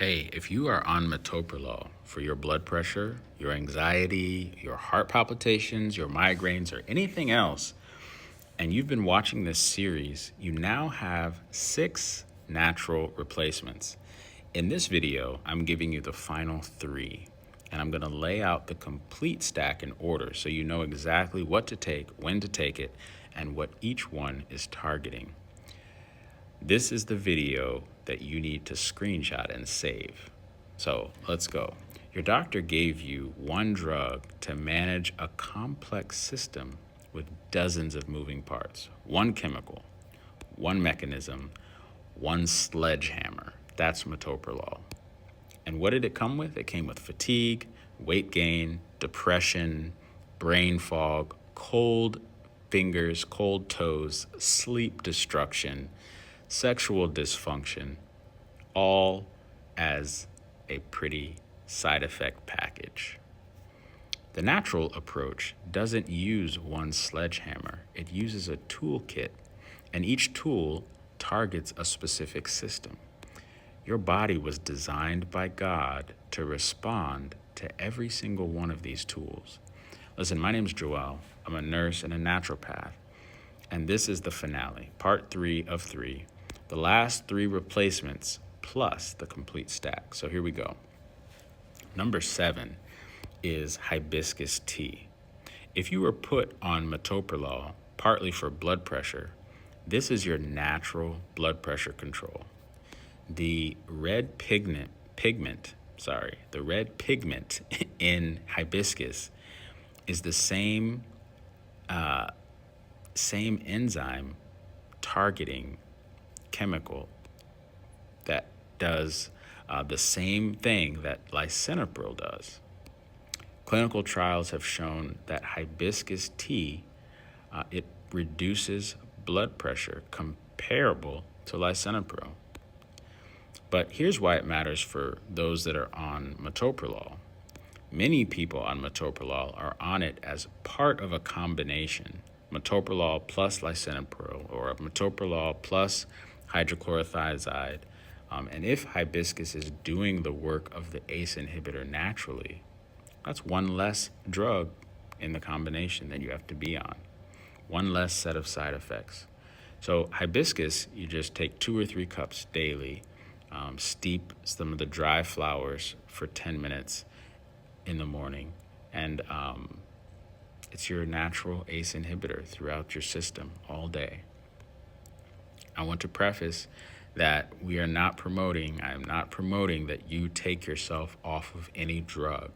Hey, if you are on metoprolol for your blood pressure, your anxiety, your heart palpitations, your migraines, or anything else, and you've been watching this series, you now have 6 natural replacements. In this video, I'm giving you the final 3, and I'm going to lay out the complete stack in order so you know exactly what to take, when to take it, and what each one is targeting. This is the video that you need to screenshot and save. So let's go. Your doctor gave you one drug to manage a complex system with dozens of moving parts. One chemical, one mechanism, one sledgehammer. That's metoprolol. And what did it come with? It came with fatigue, weight gain, depression, brain fog, cold fingers, cold toes, sleep destruction, sexual dysfunction, all as a pretty side effect package. The natural approach doesn't use one sledgehammer. It uses a toolkit, and each tool targets a specific system. Your body was designed by God to respond to every single one of these tools. Listen, my name's Joel. I'm a nurse and a naturopath, and this is the finale, part 3 of 3. The last 3 replacements plus the complete stack. So here we go. Number 7 is hibiscus tea. If you were put on metoprolol, partly for blood pressure, this is your natural blood pressure control. The red pigment in hibiscus is the same enzyme targeting chemical that does the same thing that lisinopril does. Clinical trials have shown that hibiscus tea, it reduces blood pressure comparable to lisinopril. But here's why it matters for those that are on metoprolol. Many people on metoprolol are on it as part of a combination, metoprolol plus lisinopril or metoprolol plus hydrochlorothiazide. And if hibiscus is doing the work of the ACE inhibitor naturally, that's one less drug in the combination that you have to be on, one less set of side effects. So hibiscus, you just take 2 or 3 cups daily, steep some of the dry flowers for 10 minutes in the morning, and it's your natural ACE inhibitor throughout your system all day. I want to preface that I am not promoting that you take yourself off of any drug.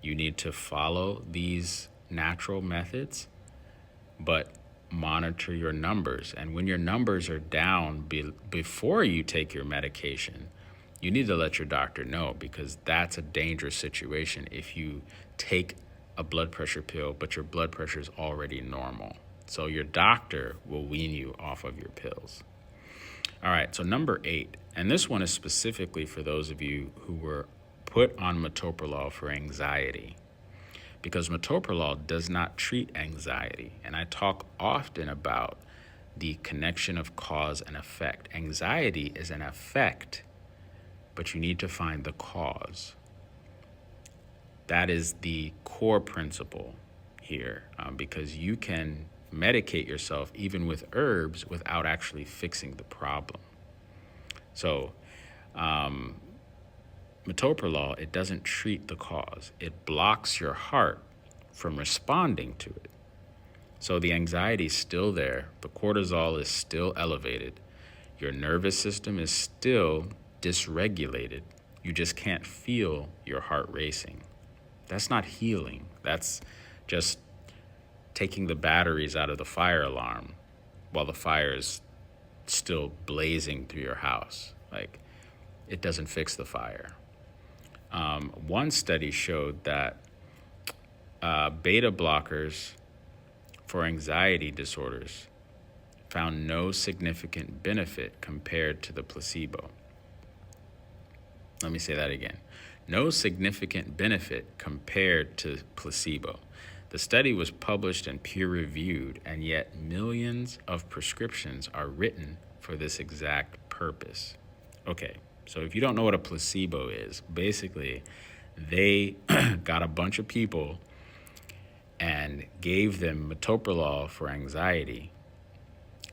You need to follow these natural methods, but monitor your numbers. And when your numbers are down before you take your medication, you need to let your doctor know, because that's a dangerous situation if you take a blood pressure pill, but your blood pressure is already normal. So your doctor will wean you off of your pills. All right, so number 8, and this one is specifically for those of you who were put on metoprolol for anxiety, because metoprolol does not treat anxiety. And I talk often about the connection of cause and effect. Anxiety is an effect, but you need to find the cause. That is the core principle here, because you can medicate yourself even with herbs without actually fixing the problem. So metoprolol, it doesn't treat the cause. It blocks your heart from responding to it. So the anxiety is still there. The cortisol is still elevated. Your nervous system is still dysregulated. You just can't feel your heart racing. That's not healing. That's just taking the batteries out of the fire alarm while the fire is still blazing through your house. Like, it doesn't fix the fire. One study showed that beta blockers for anxiety disorders found no significant benefit compared to the placebo. Let me say that again. No significant benefit compared to placebo. The study was published and peer-reviewed, and yet millions of prescriptions are written for this exact purpose. Okay, So if you don't know what a placebo is, basically they got a bunch of people and gave them metoprolol for anxiety.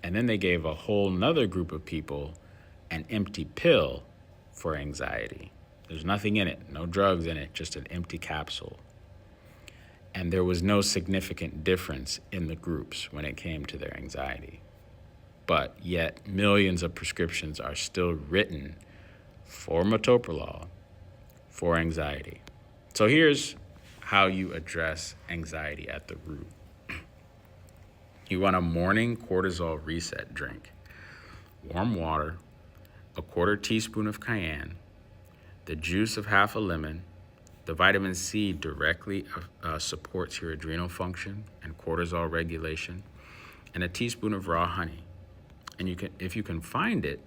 And then they gave a whole nother group of people an empty pill for anxiety. There's nothing in it, no drugs in it, just an empty capsule. And there was no significant difference in the groups when it came to their anxiety. But yet millions of prescriptions are still written for metoprolol for anxiety. So here's how you address anxiety at the root. You want a morning cortisol reset drink. Warm water, a 1/4 teaspoon of cayenne, the juice of half a lemon. The vitamin C directly supports your adrenal function and cortisol regulation, and a teaspoon of raw honey. And you can, if you can find it,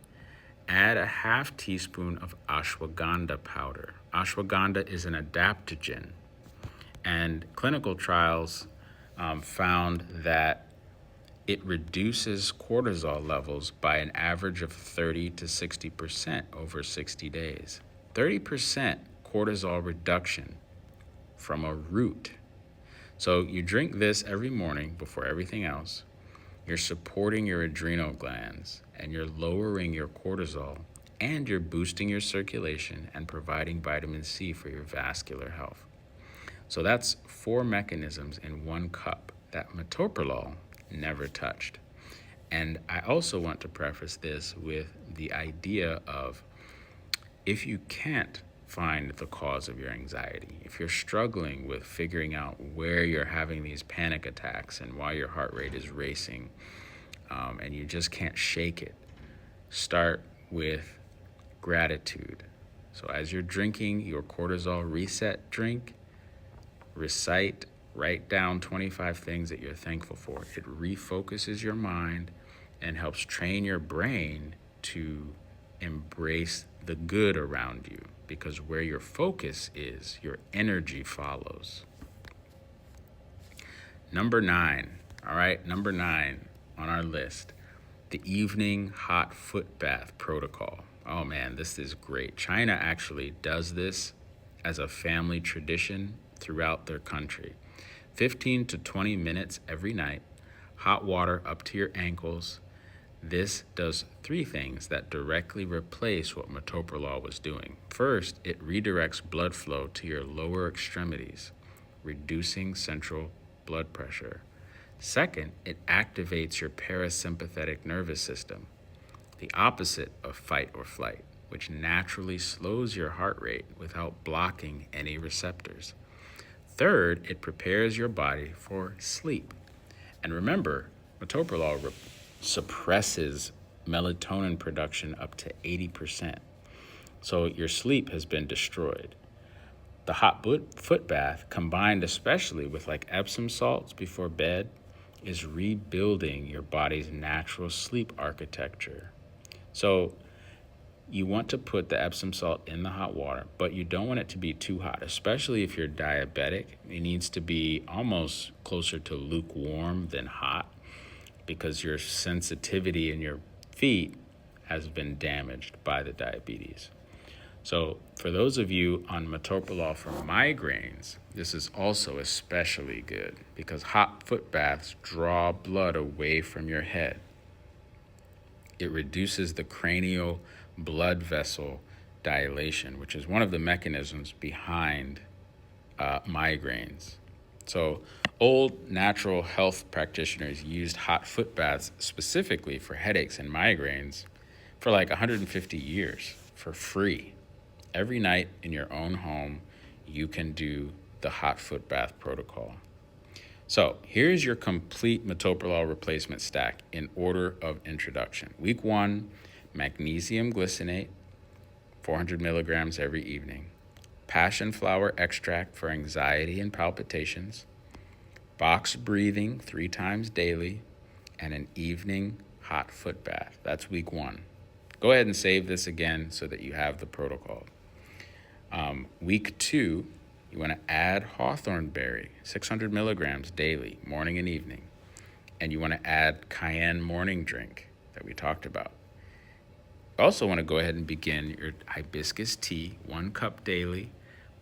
add a 1/2 teaspoon of ashwagandha powder. Ashwagandha is an adaptogen, and clinical trials found that it reduces cortisol levels by an average of 30 to 60% over 60 days. 30% cortisol reduction from a root. So you drink this every morning before everything else. You're supporting your adrenal glands and you're lowering your cortisol, and you're boosting your circulation and providing vitamin C for your vascular health. So that's 4 mechanisms in 1 cup that metoprolol never touched. And I also want to preface this with the idea of, if you can't find the cause of your anxiety, if you're struggling with figuring out where you're having these panic attacks and why your heart rate is racing, and you just can't shake it, start with gratitude. So as you're drinking your cortisol reset drink, write down 25 things that you're thankful for. It refocuses your mind and helps train your brain to embrace the good around you, because where your focus is, your energy follows. Number 9 on our list, the evening hot foot bath protocol. Oh man, this is great. China actually does this as a family tradition throughout their country. 15 to 20 minutes every night, hot water up to your ankles. This does 3 things that directly replace what metoprolol was doing. First, it redirects blood flow to your lower extremities, reducing central blood pressure. Second, it activates your parasympathetic nervous system, the opposite of fight or flight, which naturally slows your heart rate without blocking any receptors. Third, it prepares your body for sleep. And remember, metoprolol suppresses melatonin production up to 80%. So your sleep has been destroyed. The hot foot bath, combined especially with like Epsom salts before bed, is rebuilding your body's natural sleep architecture. So you want to put the Epsom salt in the hot water, but you don't want it to be too hot, especially if you're diabetic. It needs to be almost closer to lukewarm than hot, because your sensitivity in your feet has been damaged by the diabetes. So for those of you on metoprolol for migraines, this is also especially good, because hot foot baths draw blood away from your head. It reduces the cranial blood vessel dilation, which is one of the mechanisms behind migraines. So old natural health practitioners used hot foot baths specifically for headaches and migraines for like 150 years for free. Every night in your own home, you can do the hot foot bath protocol. So here's your complete metoprolol replacement stack in order of introduction. Week 1, magnesium glycinate, 400 milligrams every evening. Passion flower extract for anxiety and palpitations. Box breathing 3 times daily. And an evening hot foot bath. That's week 1. Go ahead and save this again so that you have the protocol. Week 2, you want to add hawthorn berry, 600 milligrams daily, morning and evening. And you want to add cayenne morning drink that we talked about. also want to go ahead and begin your hibiscus tea, 1 cup daily,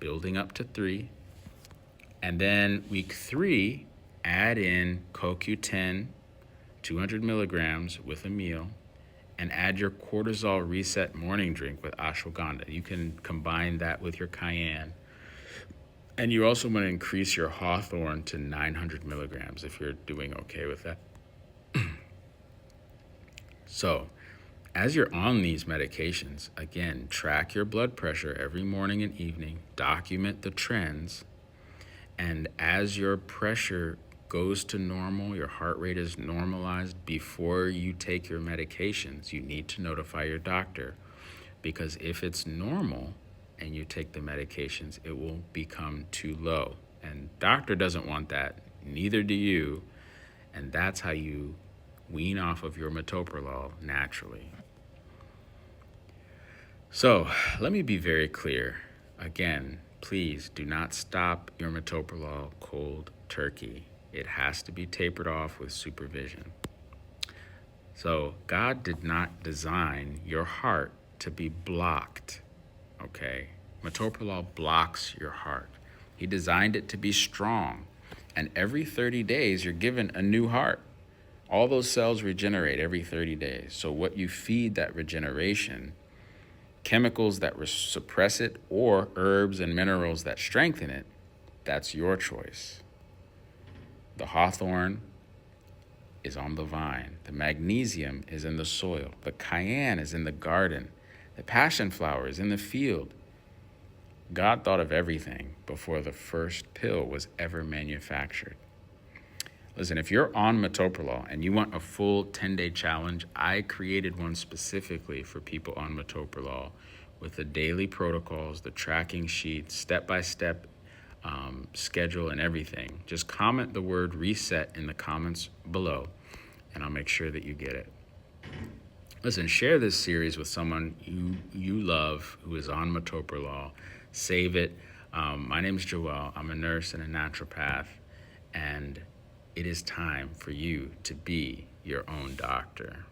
building up to 3. And then week 3, add in CoQ10, 200 milligrams with a meal, and add your cortisol reset morning drink with ashwagandha. You can combine that with your cayenne. And you also want to increase your hawthorn to 900 milligrams if you're doing okay with that. So, as you're on these medications, again, track your blood pressure every morning and evening, document the trends, and as your pressure goes to normal, your heart rate is normalized before you take your medications, you need to notify your doctor, because if it's normal and you take the medications, it will become too low. And doctor doesn't want that, neither do you, and that's how you wean off of your metoprolol naturally. So let me be very clear. Again, please do not stop your metoprolol cold turkey. It has to be tapered off with supervision. So God did not design your heart to be blocked, okay? Metoprolol blocks your heart. He designed it to be strong. And every 30 days, you're given a new heart. All those cells regenerate every 30 days. So what you feed that regeneration, chemicals that suppress it, or herbs and minerals that strengthen it, that's your choice. The hawthorn is on the vine. The magnesium is in the soil. The cayenne is in the garden. The passion flower is in the field. God thought of everything before the first pill was ever manufactured. Listen, if you're on metoprolol and you want a full 10-day challenge, I created one specifically for people on metoprolol with the daily protocols, the tracking sheet, step-by-step schedule, and everything. Just comment the word reset in the comments below, and I'll make sure that you get it. Listen, share this series with someone you love who is on metoprolol. Save it. My name is Joel. I'm a nurse and a naturopath, and it is time for you to be your own doctor.